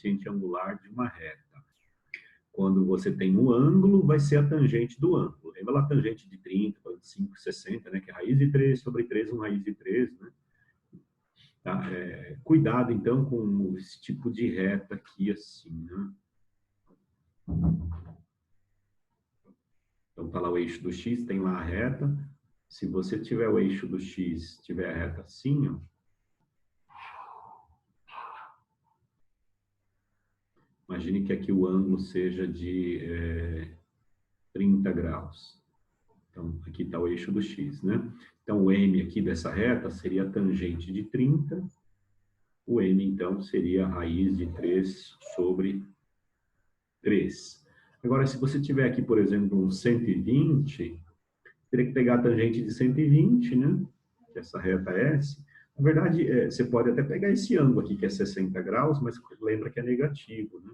coeficiente angular de uma reta. Quando você tem um ângulo, vai ser a tangente do ângulo. Lembra lá a tangente de 30, 45, 60, né? Que é raiz de 3 sobre 3, raiz de 3, né? Tá? Cuidado, então, com esse tipo de reta aqui, assim, né? Então, tá lá o eixo do x, tem lá a reta. Se você tiver o eixo do x, tiver a reta assim, ó. Imagine que aqui o ângulo seja de 30 graus. Então, aqui está o eixo do x, né? Então, o m aqui dessa reta seria a tangente de 30. O m, então, seria a raiz de 3 sobre 3. Agora, se você tiver aqui, por exemplo, um 120, teria que pegar a tangente de 120, né? Que é essa reta S. Na verdade, você pode até pegar esse ângulo aqui, que é 60 graus, mas lembra que é negativo, né?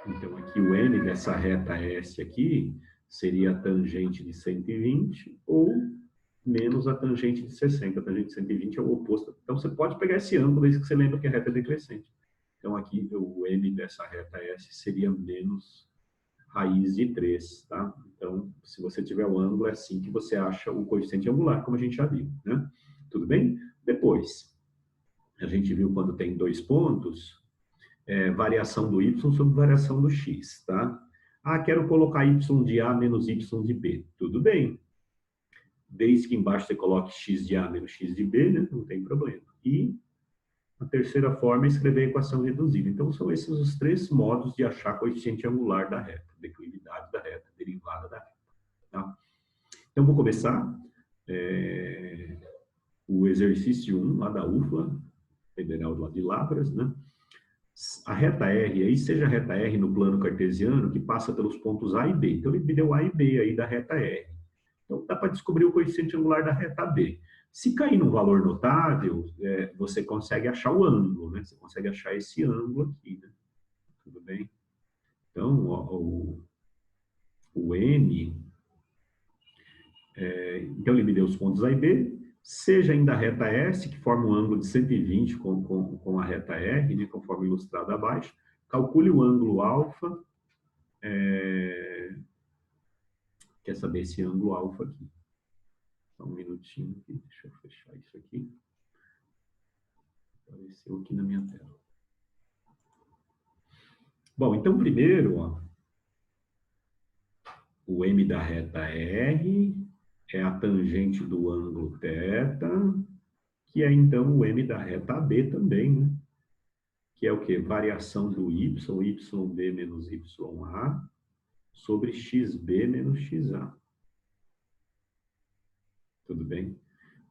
Então, aqui o m dessa reta S aqui seria a tangente de 120 ou menos a tangente de 60. A tangente de 120 é o oposto. Então, você pode pegar esse ângulo, desde que você lembra que a reta é decrescente. Então, aqui o m dessa reta S seria menos raiz de 3, tá? Então, se você tiver o ângulo, é assim que você acha o coeficiente angular, como a gente já viu, né? Tudo bem? Depois, a gente viu quando tem dois pontos, variação do y sobre variação do x, tá? Ah, quero colocar y de A menos y de B. Tudo bem. Desde que embaixo você coloque x de A menos x de B, né? Não tem problema. E a terceira forma é escrever a equação reduzida. Então, são esses os três modos de achar coeficiente angular da reta. Declividade da reta, derivada da reta. Tá? Então, vou começar o exercício 1, lá da UFLA, Federal lá de Lavras, né? A reta R, aí seja a reta R no plano cartesiano, que passa pelos pontos A e B. Então, ele me deu A e B aí da reta R. Então, dá para descobrir o coeficiente angular da reta B. Se cair num valor notável, você consegue achar o ângulo, né? Você consegue achar esse ângulo aqui, né? Tudo bem? Então, ó, o N, então ele me deu os pontos A e B, seja ainda a reta S, que forma um ângulo de 120 com a reta R, né, conforme ilustrado abaixo, calcule o ângulo alfa, quer saber esse ângulo alfa aqui. Só um minutinho aqui, deixa eu fechar isso aqui. Apareceu aqui na minha tela. Bom, então primeiro, ó, o M da reta R é a tangente do ângulo θ, que é então o M da reta AB também, né? Que é o quê? Variação do y, yb menos ya, sobre xb menos xa. Tudo bem?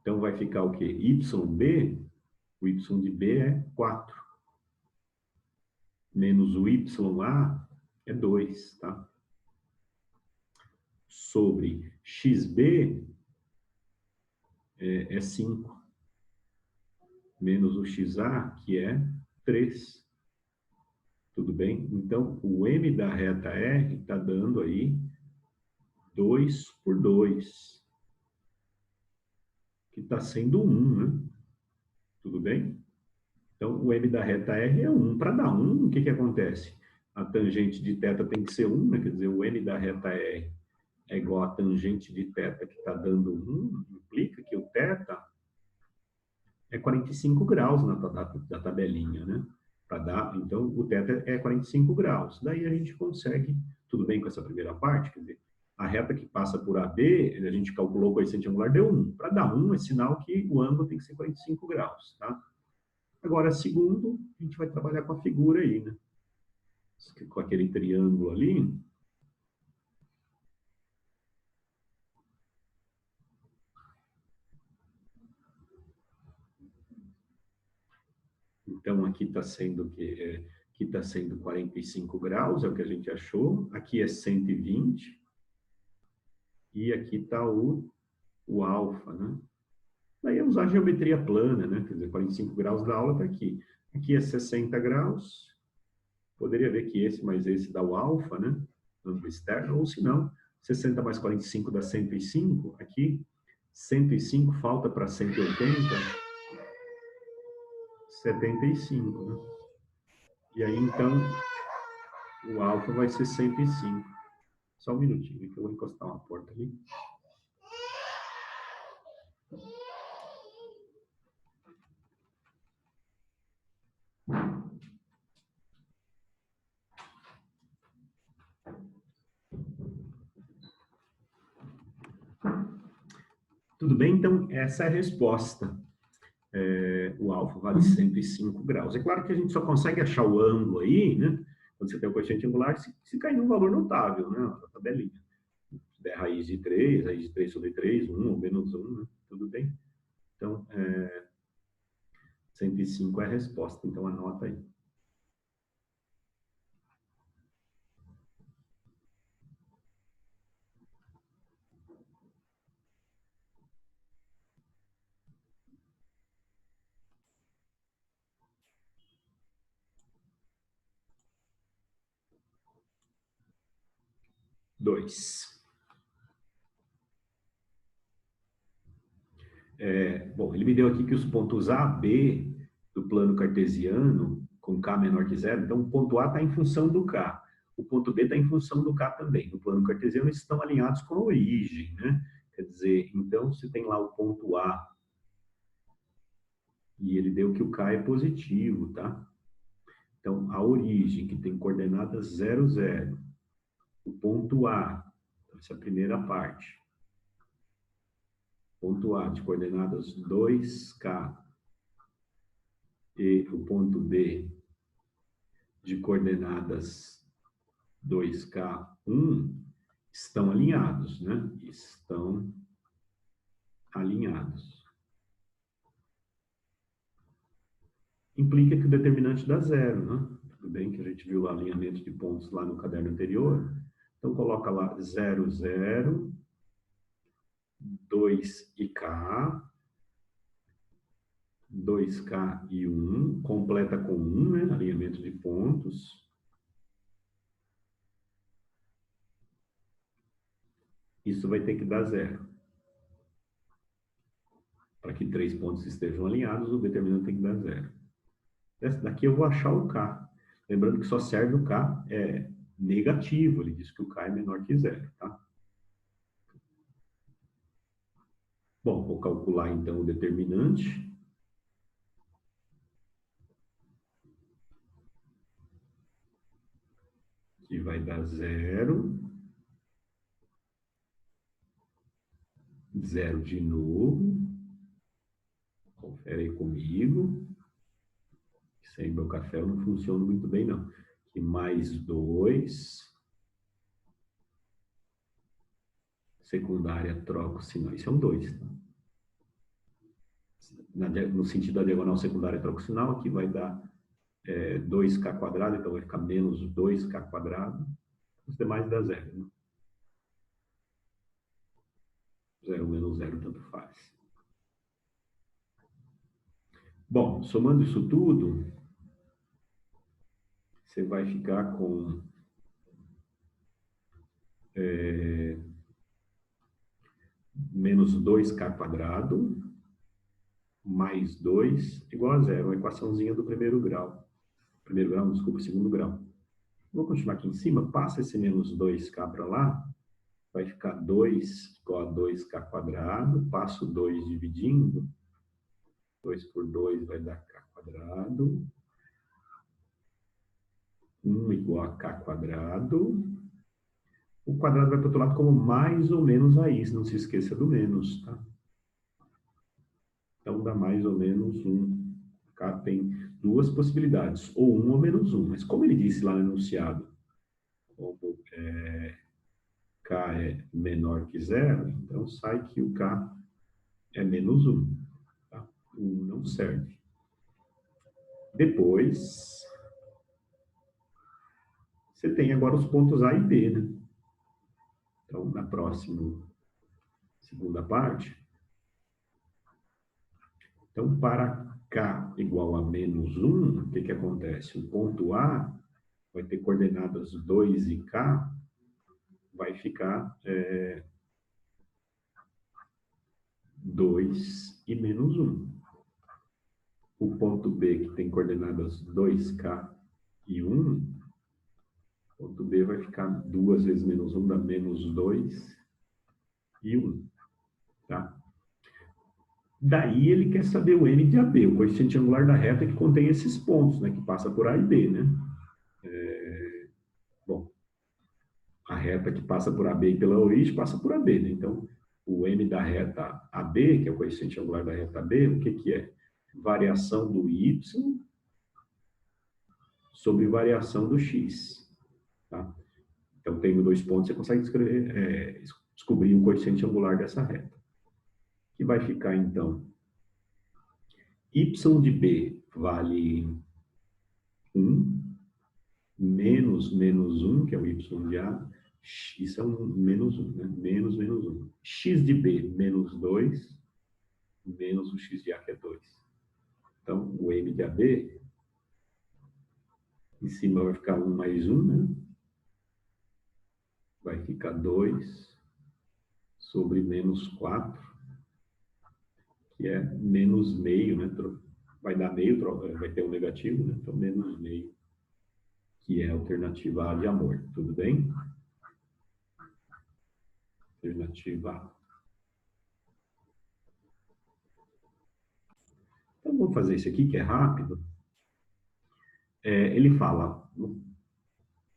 Então vai ficar o quê? Yb, o y de b é 4. Menos o ya é 2, tá? Sobre xb é 5. Menos o xa, que é 3. Tudo bem? Então, o M da reta R está dando aí 2 por 2. Que está sendo 1, né? Tudo bem? Então, o M da reta R é 1. Para dar 1, o que acontece? A tangente de θ tem que ser 1, né? Quer dizer, o M da reta R é igual a tangente de θ que está dando 1, implica que o θ é 45 graus da tabelinha, né? Para dar, então, o θ é 45 graus. Daí a gente consegue, tudo bem com essa primeira parte, quer dizer, a reta que passa por AB, a gente calculou o coeficiente angular, deu 1. Para dar 1, é sinal que o ângulo tem que ser 45 graus, tá? Agora, segundo, a gente vai trabalhar com a figura aí, né? Com aquele triângulo ali. Então, aqui está sendo que aqui está sendo 45 graus, é o que a gente achou. Aqui é 120. E aqui está o alfa, né? Daí é usar geometria plana, né? Quer dizer, 45 graus da aula está aqui. Aqui é 60 graus. Poderia ver que esse mais esse dá o alfa, né? Ângulo externo. Ou se não, 60 mais 45 dá 105. Aqui, 105 falta para 180. 75, né? E aí, então, o alfa vai ser 105. Só um minutinho, que eu vou encostar uma porta ali. Tudo bem? Então, essa é a resposta. O alfa vale 105 graus. É claro que a gente só consegue achar o ângulo aí, né? Quando você tem o coeficiente angular, se cair num valor notável, né? A tabelinha. Se der raiz de 3 sobre 3, 1 ou menos 1, né? Tudo bem? Então, 105 é a resposta. Então, anota aí. Dois. Bom, ele me deu aqui que os pontos A, B do plano cartesiano, com K menor que zero, então o ponto A está em função do K, o ponto B está em função do K também. No plano cartesiano, eles estão alinhados com a origem, né? Quer dizer, então, se tem lá o ponto A, e ele deu que o K é positivo, tá? Então, a origem, que tem coordenadas 0, 0, o ponto A, essa é a primeira parte, ponto A de coordenadas 2K, e o ponto B de coordenadas 2K1 estão alinhados, né? Estão alinhados. Implica que o determinante dá zero, né? Tudo bem que a gente viu o alinhamento de pontos lá no caderno anterior. Então, coloca lá 0, 0, 2 e K, 2K e 1, completa com 1, né? Alinhamento de pontos. Isso vai ter que dar zero. Para que 3 pontos estejam alinhados, o determinante tem que dar zero. Dessa daqui eu vou achar o K. Lembrando que só serve o K negativo. Ele diz que o K é menor que zero, tá? Bom, vou calcular então o determinante. Que vai dar zero. Zero de novo. Confere aí comigo. Sem meu café eu não funciona muito bem, não. E mais 2. Secundária, troca o sinal. Isso é um 2. Tá? No sentido da diagonal secundária, troca o sinal. Aqui vai dar 2K quadrado, então vai ficar menos 2K quadrado. Os demais dá zero. Né? 0 menos 0, tanto faz. Bom, somando isso tudo, você vai ficar com menos 2K quadrado mais 2 igual a zero. Uma equaçãozinha do primeiro grau. Primeiro grau, desculpa, segundo grau. Vou continuar aqui em cima, passa esse menos 2K para lá, vai ficar 2 igual a 2K quadrado, passo 2 dividindo, 2 por 2 vai dar K quadrado, 1 igual a K quadrado, o quadrado vai para o outro lado como mais ou menos raiz, não se esqueça do menos, tá? Então dá mais ou menos 1. Cá tem duas possibilidades, ou 1 ou menos 1, mas como ele disse lá no enunciado, como K é menor que zero, então sai que o K é menos 1. Tá? 1 não serve. Depois, você tem agora os pontos A e B, né? Então, na próxima, segunda parte, então, para K igual a menos 1, o que que acontece? O ponto A vai ter coordenadas 2 e K, vai ficar 2 e menos 1. o ponto B, que tem coordenadas 2K e 1, o ponto B vai ficar 2 vezes menos 1 dá menos 2 e 1. Tá? Daí ele quer saber o n de AB, o coeficiente angular da reta que contém esses pontos, né, que passa por A e B. Né? Bom, a reta que passa por AB e pela origem passa por AB. Né? Então, o m da reta AB, que é o coeficiente angular da reta AB, o que, que é? Variação do y sobre variação do x. Tá? Então, tenho 2 pontos, você consegue descobrir o coeficiente angular dessa reta. Que vai ficar, então, y de B vale 1, menos 1, que é o y de A, isso é um menos 1, né? Menos 1. X de B, menos 2, menos o x de A, que é 2. Então, o m de AB, em cima vai ficar 1 mais 1, né? Vai ficar 2 sobre menos 4, que é menos meio, né? Vai dar meio, vai ter um negativo, né? Então, menos meio, que é a alternativa A de amor. Tudo bem? Alternativa A. Então, vamos fazer isso aqui, que é rápido. Ele fala,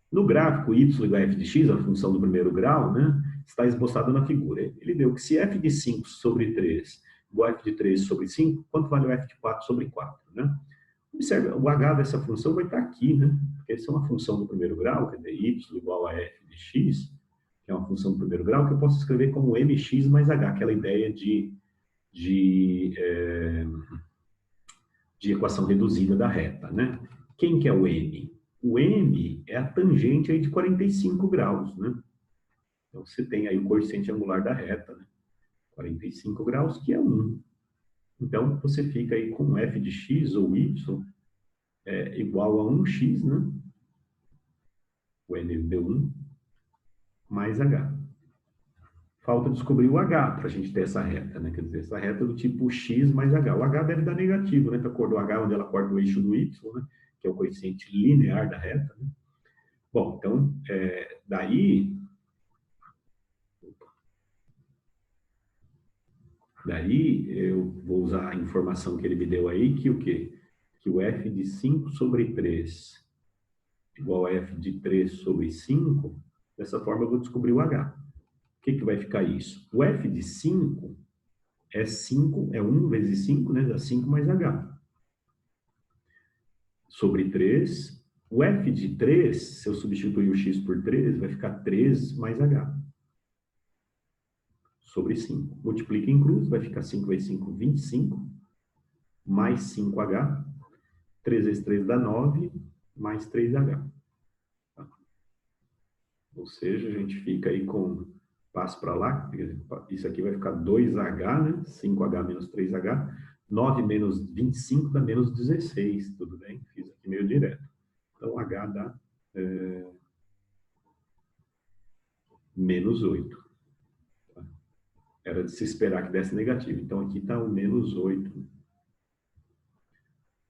no gráfico y igual a f de x, a função do primeiro grau, né, está esboçada na figura. Ele deu que se f de 5 sobre 3 igual a f de 3 sobre 5, quanto vale o f de 4 sobre 4? Né? Observe, o h dessa função vai estar aqui, né? Porque essa é uma função do primeiro grau, quer dizer, y igual a f de x, que é uma função do primeiro grau, que eu posso escrever como mx mais h, aquela ideia de equação reduzida da reta, né? Quem que é o m? O m é a tangente aí de 45 graus, né? Então, você tem aí o coeficiente angular da reta, né? 45 graus, que é 1. Então, você fica aí com f de x ou y igual a 1x, né? O NB1 mais h. Falta descobrir o h para a gente ter essa reta, né? Quer dizer, essa reta do tipo x mais h. O h deve dar negativo, né? Que a cor do h, onde ela corta o eixo do y, né? Que é o coeficiente linear da reta, né? Bom, então, daí eu vou usar a informação que ele me deu aí, que o quê? Que o f de 5 sobre 3 igual a f de 3 sobre 5, dessa forma eu vou descobrir o h. O que vai ficar isso? O f de 5 é 5, é 1 vezes 5, né? Dá 5 mais h. Sobre 3. O f de 3, se eu substituir o x por 3, vai ficar 3 mais h. Sobre 5. Multiplica em cruz, vai ficar 5 vezes 5, 25, mais 5h. 3 vezes 3 dá 9, mais 3h. Tá? Ou seja, a gente fica aí com, passo para lá, isso aqui vai ficar 2h, né? 5h menos 3h. 9 menos 25 dá menos 16, tudo bem? Fiz aqui meio direto. Então, h dá menos 8. Tá? Era de se esperar que desse negativo. Então, aqui está o menos 8.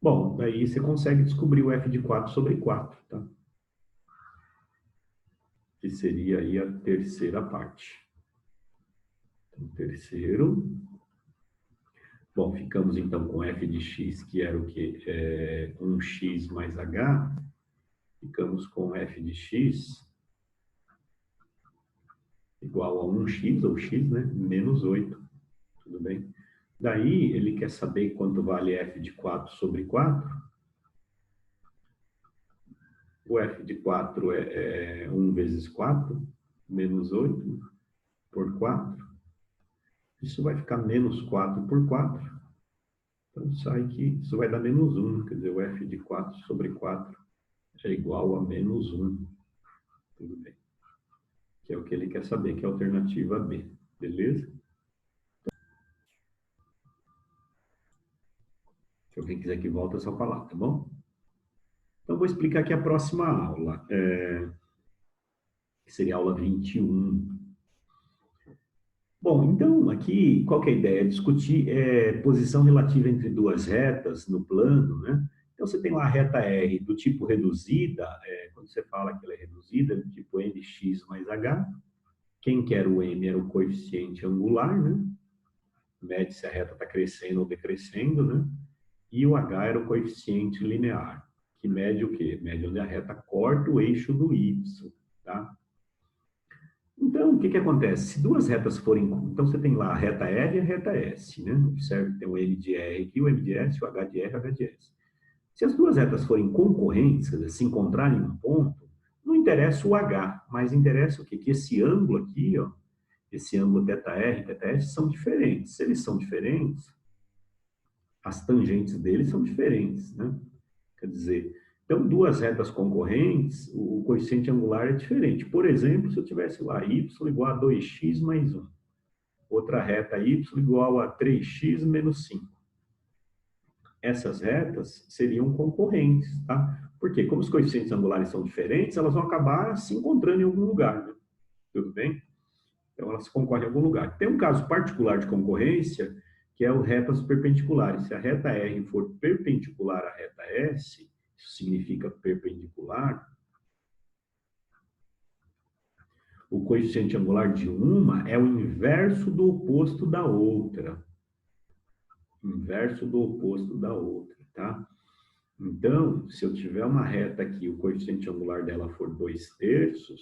Bom, daí você consegue descobrir o f de 4 sobre 4, tá? Que seria aí a terceira parte. Então, terceiro. Bom, ficamos então com f de x, que era o quê? 1x mais h. Ficamos com f de x igual a 1x, ou x, né? Menos 8. Tudo bem? Daí, ele quer saber quanto vale f de 4 sobre 4. O f de 4 é 1 vezes 4, menos 8 por 4. Isso vai ficar menos 4 por 4. Então, sai que isso vai dar menos 1. Quer dizer, o f de 4 sobre 4 é igual a menos 1. Tudo bem. Que é o que ele quer saber, que é a alternativa B. Beleza? Se alguém quiser que volte, é só falar, tá bom? Então, vou explicar aqui a próxima aula, que seria a aula 21. Bom, então aqui, qual que é a ideia? Discutir posição relativa entre duas retas no plano, né? Então você tem lá a reta R do tipo reduzida, quando você fala que ela é reduzida, do tipo mx mais h, quem que era o m era o coeficiente angular, né? Mede se a reta está crescendo ou decrescendo, né? E o h era o coeficiente linear, que mede o quê? Mede onde a reta corta o eixo do y, tá? Então, o que que acontece? Se duas retas forem... Então, você tem lá a reta L e a reta S, né? Observe que tem o M de R aqui, o M de S, o H de R e o H de S. Se as duas retas forem concorrentes, quer dizer, se encontrarem em um ponto, não interessa o H, mas interessa o quê? Que esse ângulo aqui, ó, esse ângulo θR e θS são diferentes. Se eles são diferentes, as tangentes deles são diferentes, né? Quer dizer, então, duas retas concorrentes, o coeficiente angular é diferente. Por exemplo, se eu tivesse lá y igual a 2x mais 1, outra reta y igual a 3x menos 5. Essas retas seriam concorrentes, tá? Porque como os coeficientes angulares são diferentes, elas vão acabar se encontrando em algum lugar, né? Tudo bem? Então, elas concorrem em algum lugar. Tem um caso particular de concorrência, que é o retas perpendiculares. Se a reta R for perpendicular à reta S, isso significa perpendicular, o coeficiente angular de uma é o inverso do oposto da outra. Inverso do oposto da outra, tá? Então, se eu tiver uma reta aqui, o coeficiente angular dela for 2/3,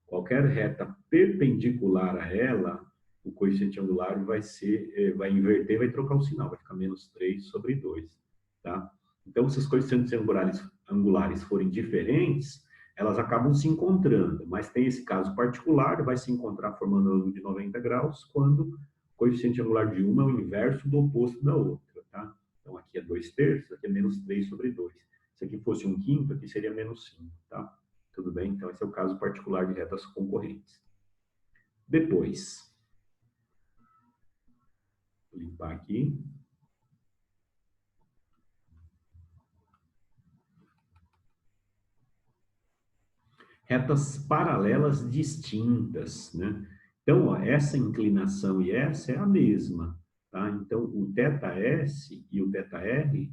qualquer reta perpendicular a ela, o coeficiente angular vai inverter, vai trocar o sinal, vai ficar -3/2, tá? Então, se os coeficientes angulares forem diferentes, elas acabam se encontrando, mas tem esse caso particular, vai se encontrar formando um ângulo de 90 graus, quando o coeficiente angular de uma é o inverso do oposto da outra, tá? Então, aqui é 2/3, aqui é -3/2. Se aqui fosse 1/5, aqui seria -5, tá? Tudo bem? Então, esse é o caso particular de retas concorrentes. Depois, vou limpar aqui. Retas paralelas distintas, né? Então, ó, essa inclinação e essa é a mesma, tá? Então, o θS e o θR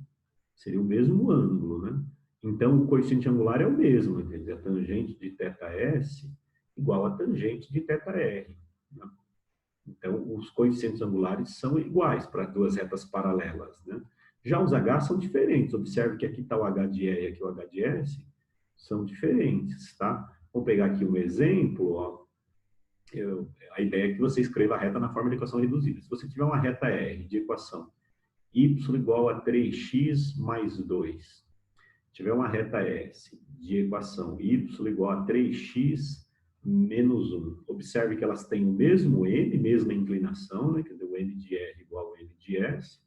seria o mesmo ângulo, né? Então, o coeficiente angular é o mesmo, quer dizer, a tangente de θS igual a tangente de θR. Né? Então, os coeficientes angulares são iguais para duas retas paralelas, né? Já os H são diferentes. Observe que aqui está o H de E e aqui o H de S, são diferentes, tá? Vou pegar aqui um exemplo, ó. A ideia é que você escreva a reta na forma de equação reduzida. Se você tiver uma reta R de equação y igual a 3x mais 2, tiver uma reta S de equação y igual a 3x menos 1. Observe que elas têm o mesmo n, mesma inclinação, né? Quer dizer, o n de R igual ao n de S,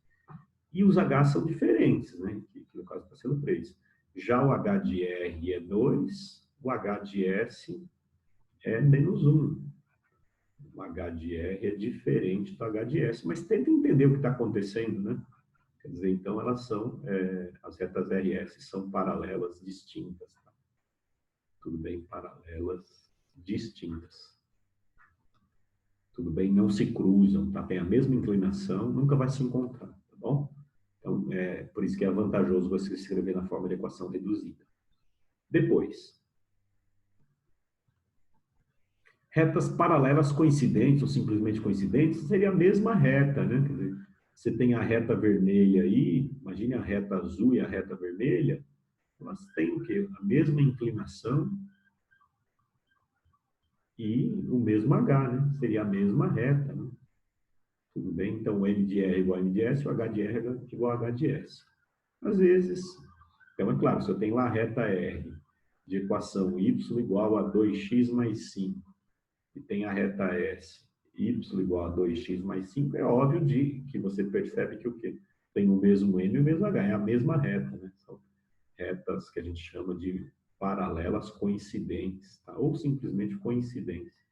e os H são diferentes, né? Que no caso está sendo 3. Já o H de R é 2, o H de S é -1. O H de R é diferente do H de S, mas tenta entender o que está acontecendo, né? Quer dizer, então elas são, as retas RS são paralelas distintas, tá? Tudo bem? Paralelas distintas. Tudo bem? Não se cruzam, tá? Tem a mesma inclinação, nunca vai se encontrar, tá bom? Então, por isso que é vantajoso você escrever na forma de equação reduzida. Depois, retas paralelas coincidentes ou simplesmente coincidentes seria a mesma reta, né? Quer dizer, você tem a reta vermelha aí, imagine a reta azul e a reta vermelha, elas têm o quê? A mesma inclinação e o mesmo H, né? Seria a mesma reta, né? Tudo bem? Então, o M de R igual a M de S, o H de R igual a H de S. Às vezes, então é claro, se eu tenho lá a reta R de equação y igual a 2x mais 5 e tem a reta S y igual a 2x mais 5, é óbvio que você percebe que o quê? Tem o mesmo n e o mesmo h, é a mesma reta, né? São retas que a gente chama de paralelas coincidentes, tá? Ou simplesmente coincidência.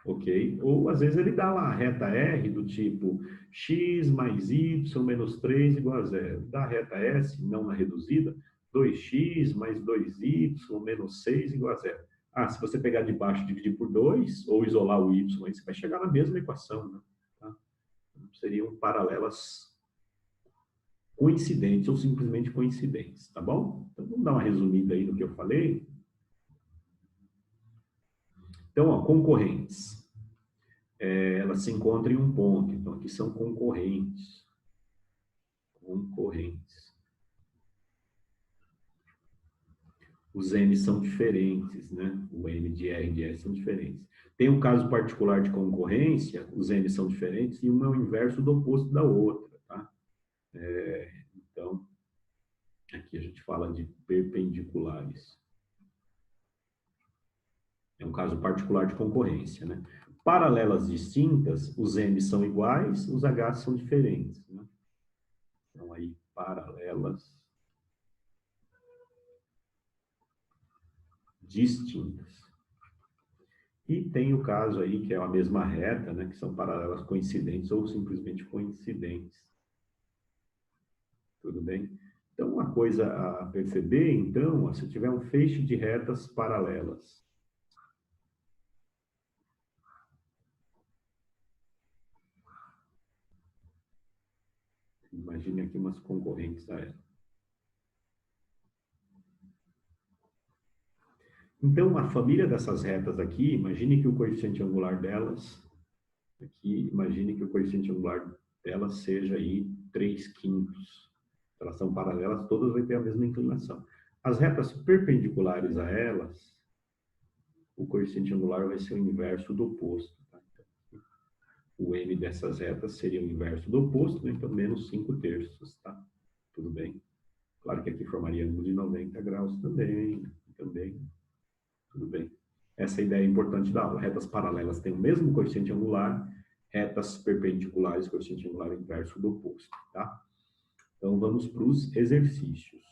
Ok? Ou às vezes ele dá lá a reta R do tipo x mais y menos 3 igual a zero. Da reta S, não na reduzida, 2x mais 2y menos 6 igual a zero. Ah, se você pegar de baixo e dividir por 2, ou isolar o y, aí você vai chegar na mesma equação, né? Tá? Seriam paralelas coincidentes ou simplesmente coincidentes, tá bom? Então, vamos dar uma resumida aí do que eu falei. Então, ó, concorrentes. Elas se encontram em um ponto. Então, aqui são concorrentes. Concorrentes. Os N são diferentes, né? O N de R e de S são diferentes. Tem um caso particular de concorrência, os N são diferentes e uma é o inverso do oposto da outra, tá? Então, aqui a gente fala de perpendiculares. É um caso particular de concorrência, né? Paralelas distintas, os N são iguais, os H são diferentes, né? Então, aí, paralelas distintas. E tem o caso aí, que é a mesma reta, né? Que são paralelas coincidentes ou simplesmente coincidentes. Tudo bem? Então, uma coisa a perceber, então, se tiver um feixe de retas paralelas, imagine aqui umas concorrentes a ela. Então, a família dessas retas aqui, imagine que o coeficiente angular delas, aqui, imagine que o coeficiente angular delas seja aí 3/5. Elas são paralelas, todas vão ter a mesma inclinação. As retas perpendiculares a elas, o coeficiente angular vai ser o inverso do oposto. Tá? O m dessas retas seria o inverso do oposto, né? Então menos 5/3, tá? Tudo bem? Claro que aqui formaria ângulo de 90 graus também, tudo bem. Essa ideia é importante da aula. Retas paralelas têm o mesmo coeficiente angular, retas perpendiculares, coeficiente angular inverso do oposto, tá? Então vamos para os exercícios.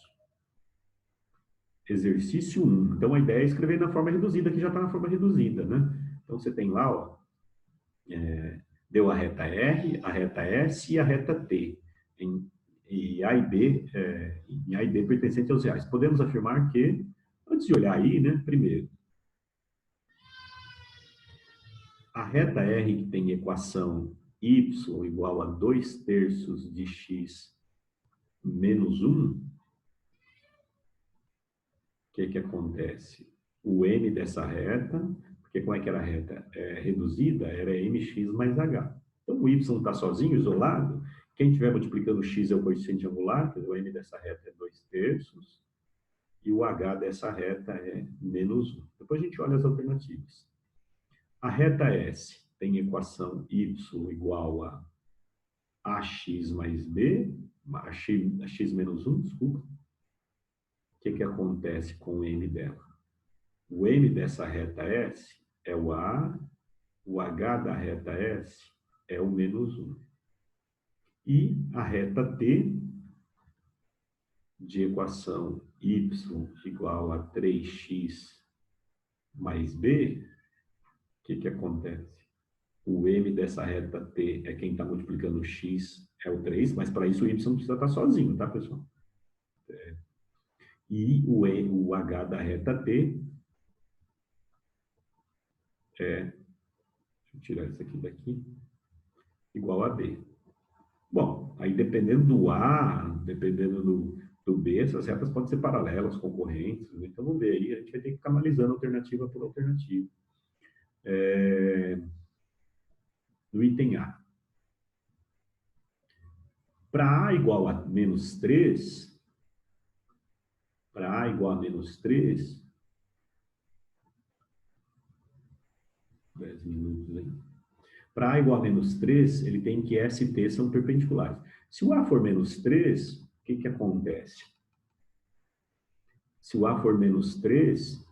Exercício 1. Então, a ideia é escrever na forma reduzida, que já está na forma reduzida, né? Então, você tem lá, ó, deu a reta R, a reta S e a reta T. Em A e B, em A e B pertencentes aos reais. Podemos afirmar que, antes de olhar aí, né, primeiro, a reta R que tem equação y igual a 2/3 de x menos 1, o que acontece? O m dessa reta, porque como é que era a reta reduzida, era mx mais h. Então, o y está sozinho, isolado. Quem estiver multiplicando x é o coeficiente angular, o m dessa reta é 2/3, e o h dessa reta é menos 1. Depois a gente olha as alternativas. A reta S tem equação y igual a ax mais b, x menos 1, desculpa. O que acontece com o m dela? O m dessa reta S é o A, o H da reta S é o menos 1. E a reta T, de equação y igual a 3x mais b, o que acontece? O m dessa reta T é quem está multiplicando x, é o 3, mas para isso o y precisa estar sozinho, tá, pessoal? E o H da reta T deixa eu tirar isso aqui daqui, igual a B. Bom, aí dependendo do A, dependendo do B, essas retas podem ser paralelas, concorrentes, né? Então vamos ver aí, a gente vai ter que ficar analisando alternativa por alternativa. No item A. Para A igual a menos 3, para A igual a menos 3, 10 minutos aí. Para A igual a menos 3, ele tem que S e T são perpendiculares. Se o A for menos 3, o que acontece? Se o A for menos 3,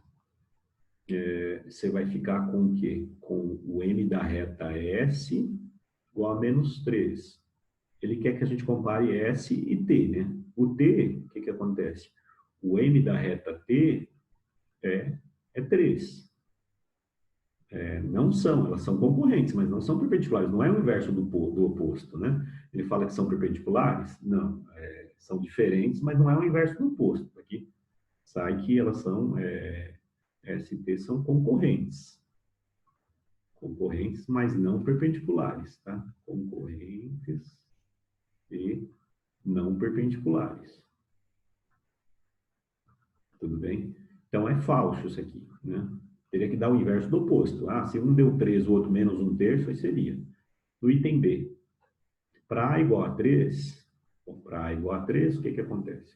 você vai ficar com o quê? Com o m da reta S igual a menos 3. Ele quer que a gente compare S e T, né? O T, o que acontece? O m da reta T é 3. Não são, elas são concorrentes, mas não são perpendiculares. Não é o inverso do oposto, né? Ele fala que são perpendiculares? Não. São diferentes, mas não é o inverso do oposto. Aqui sai que elas são ST são concorrentes. Concorrentes, mas não perpendiculares, tá? Concorrentes e não perpendiculares. Tudo bem? Então, é falso isso aqui, né? Teria que dar o inverso do oposto. Ah, se um deu 3, o outro menos 1/3, aí seria. No item B, para A igual a 3, para A igual a 3, o que que acontece?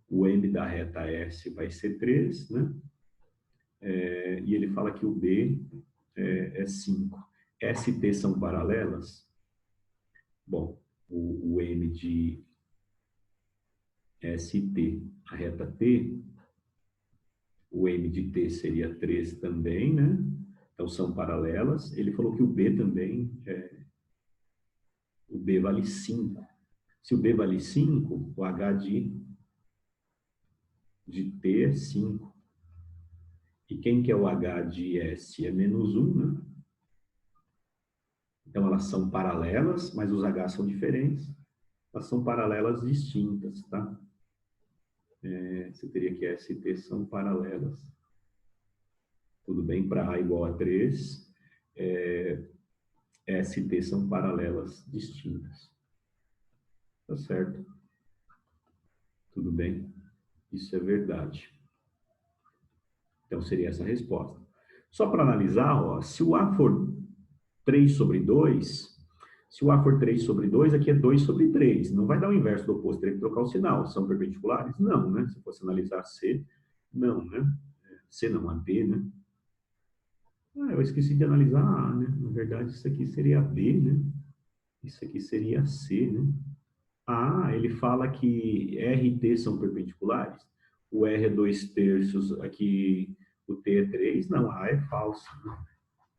O M da reta S vai ser 3, né? E ele fala que o B é 5. ST são paralelas? Bom, o M de ST, a reta T, o M de T seria 3 também, né? Então são paralelas. Ele falou que o B também, o B vale 5. Se o B vale 5, o H de T é 5. E quem que é o H de S? É menos 1, né? Então elas são paralelas, mas os H são diferentes. Elas são paralelas distintas, tá? Você teria que ST são paralelas. Tudo bem? Para A igual a 3, ST são paralelas distintas. Tá certo? Tudo bem? Isso é verdade. Então, seria essa a resposta. Só para analisar, ó, se o A for 3 sobre 2, se o A for 3 sobre 2, aqui é 2 sobre 3. Não vai dar o inverso do oposto, teria que trocar o sinal. São perpendiculares? Não, né? Se fosse analisar C, não, né? C não, a B, né? Ah, eu esqueci de analisar A, né? Na verdade, isso aqui seria B, né? Isso aqui seria C, né? Ah, ele fala que R e T são perpendiculares. O R é 2/3, aqui o T é 3. Não, A é falso. Né?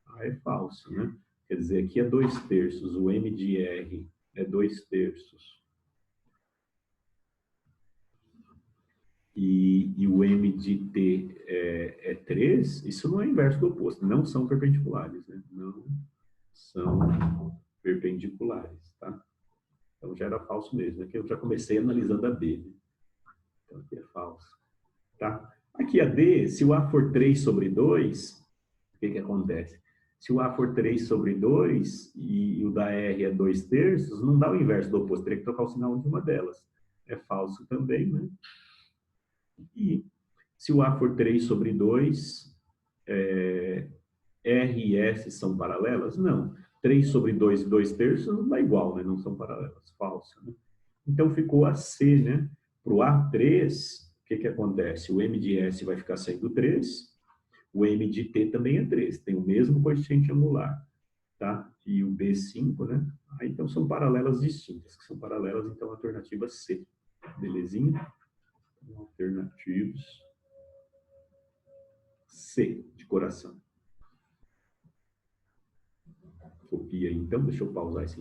A é falso, né? Quer dizer, aqui é 2/3, o M de R é 2/3. E o M de T é 3, isso não é inverso do oposto. Não são perpendiculares, né? Não são perpendiculares, tá? Então já era falso mesmo. Aqui eu já comecei analisando a B, né? Então aqui é falso. Tá? Aqui a D, se o A for 3 sobre 2, o que que acontece? Se o A for 3 sobre 2 e o da R é 2/3, não dá o inverso do oposto, teria que trocar o sinal de uma delas. É falso também, né? E se o A for 3 sobre 2, R e S são paralelas? Não. 3 sobre 2 e 2/3 não dá igual, né? Não são paralelas. Falso, né? Então ficou a C, né? Para o A3, o que que acontece? O M de S vai ficar sendo 3, o M de T também é 3, tem o mesmo coeficiente angular, tá? E o B5, né? Ah, então são paralelas distintas, que são paralelas, então, a alternativa C. Belezinha? Então, alternativos C, de coração. Copia aí, então, deixa eu pausar esse